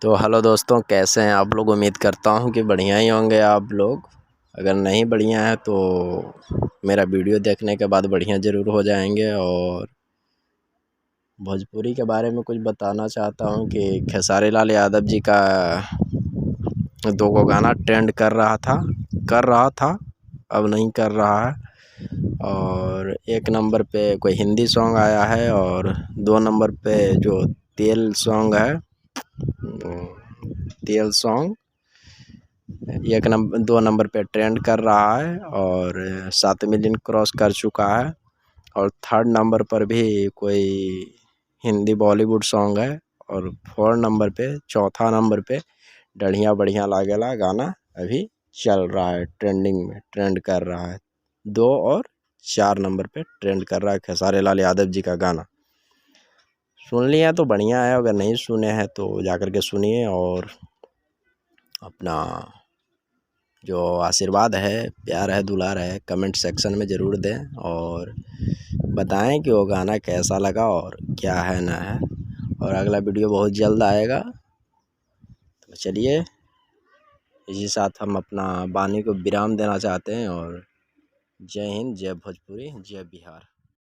तो हेलो दोस्तों, कैसे हैं आप लोग। उम्मीद करता हूं कि बढ़िया ही होंगे आप लोग। अगर नहीं बढ़िया है तो मेरा वीडियो देखने के बाद बढ़िया ज़रूर हो जाएंगे। और भोजपुरी के बारे में कुछ बताना चाहता हूं कि खेसारी लाल यादव जी का दो गो गाना ट्रेंड कर रहा था, अब नहीं कर रहा है। और एक नंबर पे कोई हिंदी सॉन्ग आया है और 2 नंबर पे जो तेल सॉन्ग है, तेल सॉन्ग 2 नंबर पे ट्रेंड कर रहा है और 7 मिलियन क्रॉस कर चुका है। और 3rd नंबर पर भी कोई हिंदी बॉलीवुड सॉन्ग है। और 4 नंबर पे, चौथा नंबर पे बढ़िया बढ़िया लागेला गाना अभी चल रहा है, ट्रेंडिंग में ट्रेंड कर रहा है। 2 और 4 नंबर पे ट्रेंड कर रहा है खेसारी लाल यादव जी का गाना। सुन लिया तो बढ़िया है, अगर नहीं सुने हैं तो जा कर के सुनिए और अपना जो आशीर्वाद है, प्यार है, दुलार है, कमेंट सेक्शन में ज़रूर दें और बताएं कि वो गाना कैसा लगा और क्या है ना है। और अगला वीडियो बहुत जल्द आएगा। तो चलिए, इसी साथ हम अपना वाणी को विराम देना चाहते हैं और जय हिंद, जय भोजपुरी, जय बिहार।